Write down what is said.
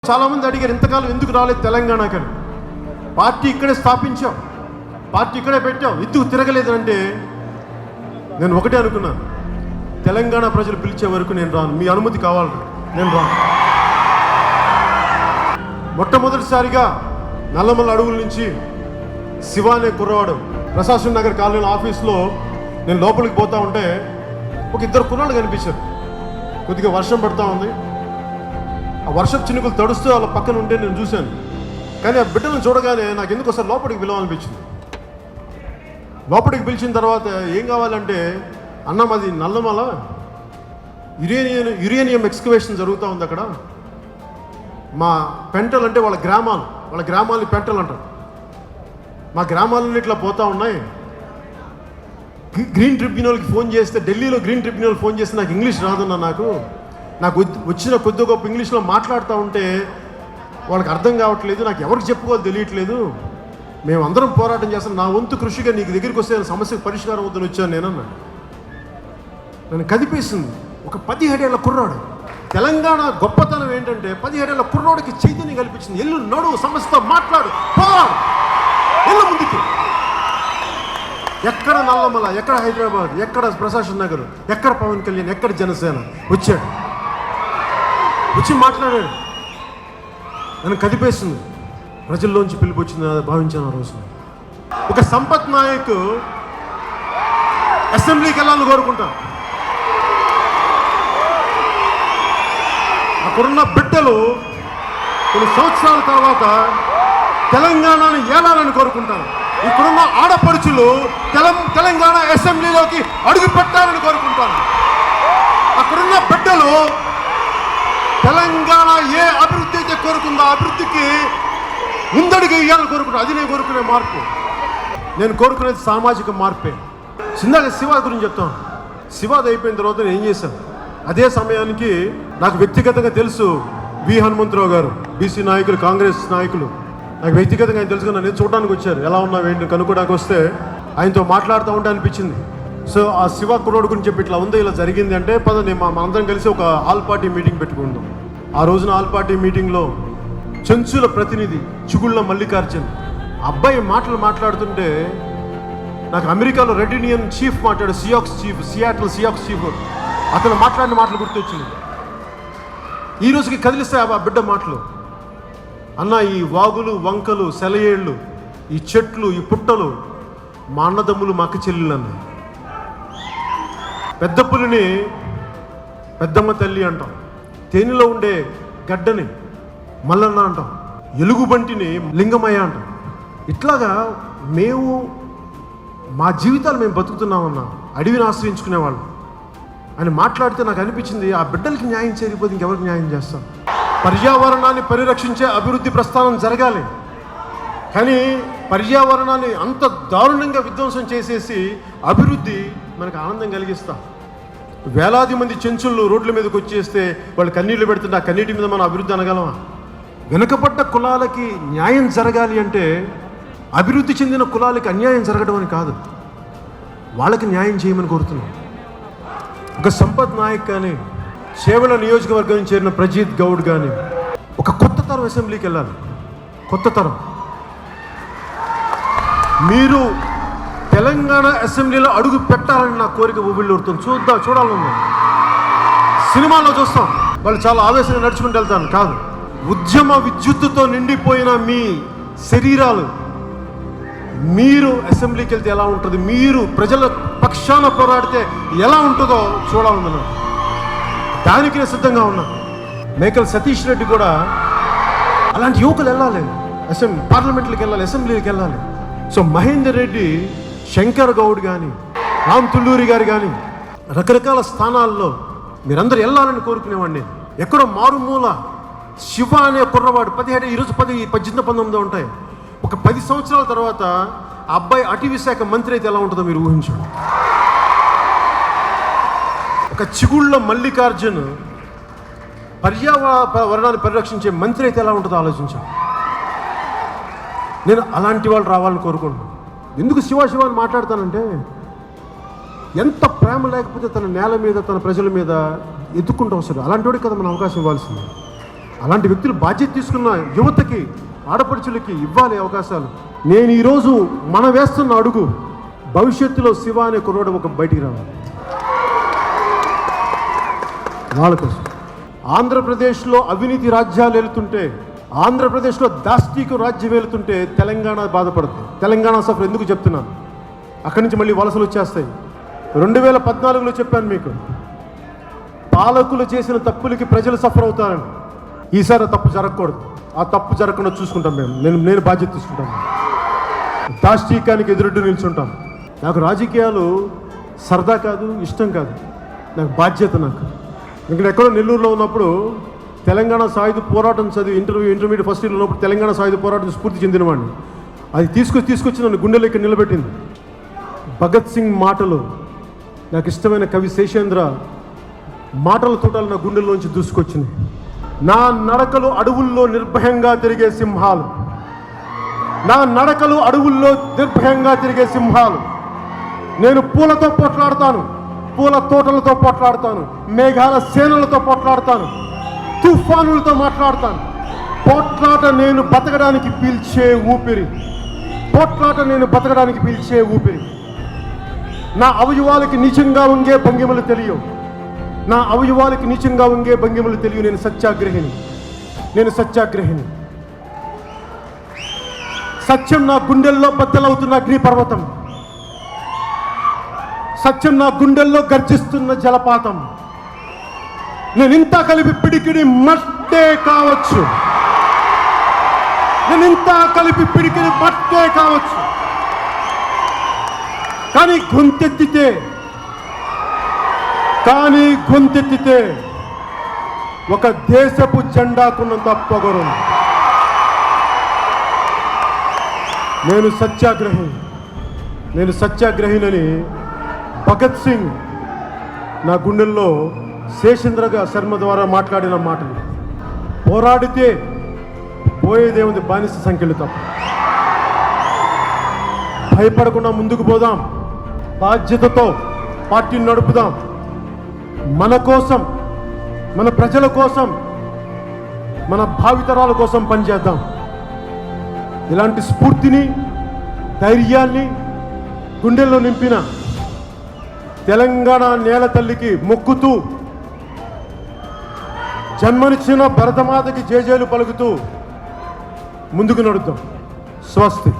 చాలామంది అడిగారు ఇంతకాలం ఎందుకు రాలేదు తెలంగాణకని. పార్టీ ఇక్కడే స్థాపించాం, పార్టీ ఇక్కడే పెట్టాం, ఎందుకు తిరగలేదు అంటే నేను ఒకటే అనుకున్నాను, తెలంగాణ ప్రజలు పిలిచే వరకు నేను రాను, మీ అనుమతి కావాలి, నేను రాను. మొట్టమొదటిసారిగా నల్లమల్ల అడుగుల నుంచి శివ అనే కుర్రవాడు ప్రశాసన్ నగర్ కాలనీ ఆఫీస్లో నేను లోపలికి పోతా ఉంటే ఒక ఇద్దరు కుర్రాళ్ళు కనిపించారు. కొద్దిగా వర్షం పడుతూ ఉంది, ఆ వర్షపు చినుకులు తడుస్తూ వాళ్ళ పక్కన ఉంటే నేను చూశాను. కానీ ఆ బిడ్డలను చూడగానే నాకు ఎందుకు ఒకసారి లోపలికి పిలవాలనిపించింది. లోపలికి తర్వాత ఏం కావాలంటే, అన్న మాది నల్లమల యురేనియం ఎక్స్కవేషన్ జరుగుతూ ఉంది అక్కడ, మా పెంటలు అంటే వాళ్ళ గ్రామాలని పెంటలు అంటారు, మా గ్రామాలన్నీ ఇట్లా పోతూ ఉన్నాయి. గ్రీన్ ట్రిబ్యునల్కి ఫోన్ చేస్తే, ఢిల్లీలో గ్రీన్ ట్రిబ్యునల్ ఫోన్ చేస్తే నాకు ఇంగ్లీష్ రాదన్నా, నాకు వచ్చిన కొద్ది గొప్ప ఇంగ్లీష్లో మాట్లాడుతూ ఉంటే వాళ్ళకి అర్థం కావట్లేదు, నాకు ఎవరికి చెప్పుకోవాలి తెలియట్లేదు, మేము అందరం పోరాటం చేస్తాం, నా వంతు కృషిగా నీకు దగ్గరికి వస్తే సమస్యకు పరిష్కారం అవుతుందని వచ్చాను నేనన్నా. నన్ను కదిపేసింది. ఒక 17 ఏళ్ల కుర్రాడు. తెలంగాణ గొప్పతనం ఏంటంటే 17 ఏళ్ల కుర్రాడికి చైతన్యం కల్పించింది. ఎల్లు నడు, సమస్యతో మాట్లాడు, పోరాడు, ఎల్లు ముందుకి. ఎక్కడ నల్లమల, ఎక్కడ హైదరాబాద్, ఎక్కడ ప్రశాసన్ నగర్, ఎక్కడ పవన్ కళ్యాణ్, ఎక్కడ జనసేన, వచ్చాడు, వచ్చి మాట్లాడాడు. నన్ను కదిపేస్తుంది. ప్రజల్లోంచి పిలుపు వచ్చింది భావించాను ఆ రోజు. ఒక సంపత్ నాయక్ అసెంబ్లీకి వెళ్ళాలని కోరుకుంటాను. అక్కడున్న బిడ్డలు కొన్ని సంవత్సరాల తర్వాత తెలంగాణను ఏలాలని కోరుకుంటాను. ఇక్కడున్న ఆడపడుచులు తెలంగాణ అసెంబ్లీలోకి అడుగు పెట్టాలని కోరుకుంటాను. అక్కడున్న బిడ్డలు తెలంగాణ ఏ అభివృద్ధి అయితే కోరుకుందో ఆ అభివృద్ధికి ముందడుగు ఇవ్వాలని కోరుకుంటాను. అది నేను కోరుకునే మార్పు. నేను కోరుకునేది సామాజిక మార్పే. చిన్నగా శివ గురించి చెప్తాను. శివాది అయిపోయిన తర్వాత నేను ఏం చేశాను, అదే సమయానికి నాకు వ్యక్తిగతంగా తెలుసు వి హనుమంతరావు గారు, బీసీ నాయకులు, కాంగ్రెస్ నాయకులు, నాకు వ్యక్తిగతంగా ఆయన తెలుసుకుని నేను చూడడానికి వచ్చారు. ఎలా ఉన్నావు ఏంటి కనుక్కోడానికి వస్తే ఆయనతో మాట్లాడుతూ ఉంటే అనిపించింది. సో ఆ శివ కుర్రోడు గురించి చెప్పి ఇట్లా ఉంది, ఇలా జరిగింది అంటే పదండి అందరం కలిసి ఒక ఆల్ పార్టీ మీటింగ్ పెట్టుకుందాం. ఆ రోజున ఆల్ పార్టీ మీటింగ్లో చెంచుల ప్రతినిధి చిగుళ్ళ మల్లికార్జున్ అబ్బాయి మాట్లాడుతుంటే నాకు అమెరికాలో రెడ్ యూనియన్ చీఫ్ మాట్లాడు, సియాటిల్ సియాక్స్ చీఫ్, అతను మాట్లాడిన మాటలు గుర్తొచ్చింది. ఈ రోజుకి కదిలిస్తే ఆ బిడ్డ మాటలు, అన్న ఈ వాగులు, వంకలు, సెలయేళ్ళు, ఈ చెట్లు, ఈ పుట్టలు మా అన్నదమ్ములు, మా అక్క చెల్లెళ్ళు అన్న. పెద్ద పులిని పెద్దమ్మ తల్లి అంటాం, తేనెలో ఉండే గడ్డని మల్లన్న అంటాం, ఎలుగుబంటిని లింగమయ్య అంటాం. ఇట్లాగా మేము మా జీవితాలు మేము బతుకుతున్నామన్నా, అడవిని ఆశ్రయించుకునేవాళ్ళం అని మాట్లాడితే నాకు అనిపించింది, ఆ బిడ్డలకి న్యాయం చేయకపోతే ఇంకెవరికి న్యాయం చేస్తాం. పర్యావరణాన్ని పరిరక్షించే అభివృద్ధి ప్రస్థానం జరగాలి, కానీ పర్యావరణాన్ని అంత దారుణంగా విధ్వంసం చేసేసి అభివృద్ధి మనకు ఆనందం కలిగిస్తాం. వేలాది మంది చెంచుళ్ళు రోడ్ల మీదకి వచ్చేస్తే వాళ్ళు కన్నీళ్లు పెడుతుంటే ఆ కన్నీటి మీద మనం అభివృద్ధి అనగలమా? వెనుకబడ్డ కులాలకి న్యాయం జరగాలి అంటే అభివృద్ధి చెందిన కులాలకి అన్యాయం జరగడం అని కాదు, వాళ్ళకి న్యాయం చేయమని కోరుతున్నాం. ఒక సంపత్ నాయక్ కానీ, చేవెళ్ళ నియోజకవర్గం నుంచి చేరిన ప్రజీత్ గౌడ్ కానీ ఒక కొత్త తరం అసెంబ్లీకి వెళ్ళాలి. కొత్త తరం. మీరు తెలంగాణ అసెంబ్లీలో అడుగు పెట్టాలని నా కోరిక ఊబిళ్ళూరుతుంది. చూడాలన్నా సినిమాలో చూస్తాం, వాళ్ళు చాలా ఆవేశంగా నడుచుకుంటూ వెళ్తాను. కాదు, ఉద్యమ విద్యుత్తుతో నిండిపోయిన మీ శరీరాలు మీరు అసెంబ్లీకి వెళ్తే ఎలా ఉంటుంది, మీరు ప్రజల పక్షాన పోరాడితే ఎలా ఉంటుందో చూడాలన్నా. దానికి నేను సిద్ధంగా ఉన్నా. మేకల్ సతీష్ రెడ్డి కూడా అలాంటి యువకులు వెళ్ళాలి, పార్లమెంట్లోకి వెళ్ళాలి, అసెంబ్లీకి వెళ్ళాలి. సో మహేందర్ రెడ్డి, శంకర్ గౌడ్ కానీ, రామ్ తుల్లూరి గారు కానీ రకరకాల స్థానాల్లో మీరందరూ వెళ్ళాలని కోరుకునేవాడిని. ఎక్కడో మారుమూల శివ అనే కుర్రవాడు 17, ఈరోజు 10, 18, 19 ఉంటాయి. ఒక 10 సంవత్సరాల తర్వాత ఆ అబ్బాయి అటవీ శాఖ మంత్రి అయితే ఎలా ఉంటుందో మీరు ఊహించండి. ఒక చిగుళ్ళ మల్లికార్జున్ పర్యావరణాన్ని పరిరక్షించే మంత్రి అయితే ఎలా ఉంటుందో ఆలోచించాను. నేను అలాంటి వాళ్ళు రావాలని కోరుకుంటున్నాను. ఎందుకు శివ అని మాట్లాడతానంటే, ఎంత ప్రేమ లేకపోతే తన నేల మీద, తన ప్రజల మీద ఎత్తుకుంటూ వస్తాడు. అలాంటి వాడికి కదా మనం అవకాశం ఇవ్వాల్సింది. అలాంటి వ్యక్తులు బాధ్యత తీసుకున్న యువతకి, ఆడపడుచులకి ఇవ్వాలి అవకాశాలు. నేను ఈరోజు మనం వేస్తున్న అడుగు భవిష్యత్తులో శివ అనే కుర్రోడు ఒక బయటికి రావాలి. వాళ్ళ కోసం ఆంధ్రప్రదేశ్లో అవినీతి రాజ్యాలు వెళుతుంటే, ఆంధ్రప్రదేశ్లో దాష్టీకు రాజ్యం వెళుతుంటే తెలంగాణ బాధపడుతుంది. తెలంగాణ సఫర్ ఎందుకు చెప్తున్నాను, అక్కడి నుంచి మళ్ళీ వలసలు వచ్చేస్తాయి. 2014లో చెప్పాను మీకు, పాలకులు చేసిన తప్పులకి ప్రజలు సఫర్ అవుతారని. ఈసారి ఆ తప్పు జరగకూడదు. ఆ తప్పు జరగకుండా చూసుకుంటాం నేను బాధ్యత తీసుకుంటాను. దాష్టీకానికి ఎదురొడ్డు నిల్చుంటాం. నాకు రాజకీయాలు సరదా కాదు, ఇష్టం కాదు, నాకు బాధ్యత. నాకు ఇక్కడ ఎక్కడో నెల్లూరులో ఉన్నప్పుడు తెలంగాణ సాయుధ పోరాటం చదివి ఇంటర్మీడియట్ ఫస్ట్ ఇయర్లో ఉన్నప్పుడు తెలంగాణ సాయుధ పోరాటం స్ఫూర్తి చెందినవాడిని. అది తీసుకొచ్చి నన్ను గుండెలో ఇక్కడ నిలబెట్టింది. భగత్ సింగ్ మాటలు, నాకు ఇష్టమైన కవి శేషేంద్ర మాటల తోటలు నా గుండెల్లోంచి దూసుకొచ్చినాయి. నా నడకలు అడవుల్లో నిర్భయంగా తిరిగే సింహాలు, నా నడకలు అడవుల్లో నిర్భయంగా తిరిగే సింహాలు. నేను పూలతో పోట్లాడతాను, పూల తోటలతో పోట్లాడతాను, మేఘాల సేనలతో పోట్లాడతాను, తుఫానులతో మాట్లాడతాను. పోట్లాట నేను బతకడానికి పీల్చే ఊపిరి, పోట్లాట నేను బతకడానికి పీల్చే ఊపిరి. నా అవయవాలకి నీచంగా ఉంగే భంగిమలు తెలియవు, నా అవయవాలకి నీచంగా ఉంగే భంగిమలు తెలియవు. నేను సత్యాగ్రహిని. సత్యం నా గుండెల్లో బద్దలవుతున్న అగ్నిపర్వతం, సత్యం నా గుండెల్లో గర్జిస్తున్న జలపాతం. నేనింత కలిపి పిడికిడి మట్టే కావచ్చు, నేనింత కలిపి పిడికిడి మట్టే కావచ్చు, కానీ గొంతెత్తితే ఒక దేశపు జెండాకున్నంత పొగరు. నేను సత్యాగ్రహినని భగత్ సింగ్ నా గుండెల్లో శేషేంద్ర శర్మ ద్వారా మాట్లాడిన మాటలు. పోరాడితే పోయేదేముంది, బానిస సంఖ్యలు తప్ప. భయపడకుండా ముందుకు పోదాం, బాధ్యతతో పార్టీని నడుపుదాం. మన కోసం, మన ప్రజల కోసం, మన భావితరాల కోసం పనిచేద్దాం. ఇలాంటి స్ఫూర్తిని, ధైర్యాన్ని గుండెల్లో నింపిన తెలంగాణ నేల తల్లికి మొక్కుతూ, జన్మనిచ్చిన భరతమాతకి జేజేలు పలుకుతూ ముందుకు నడుద్దాం. స్వస్తి.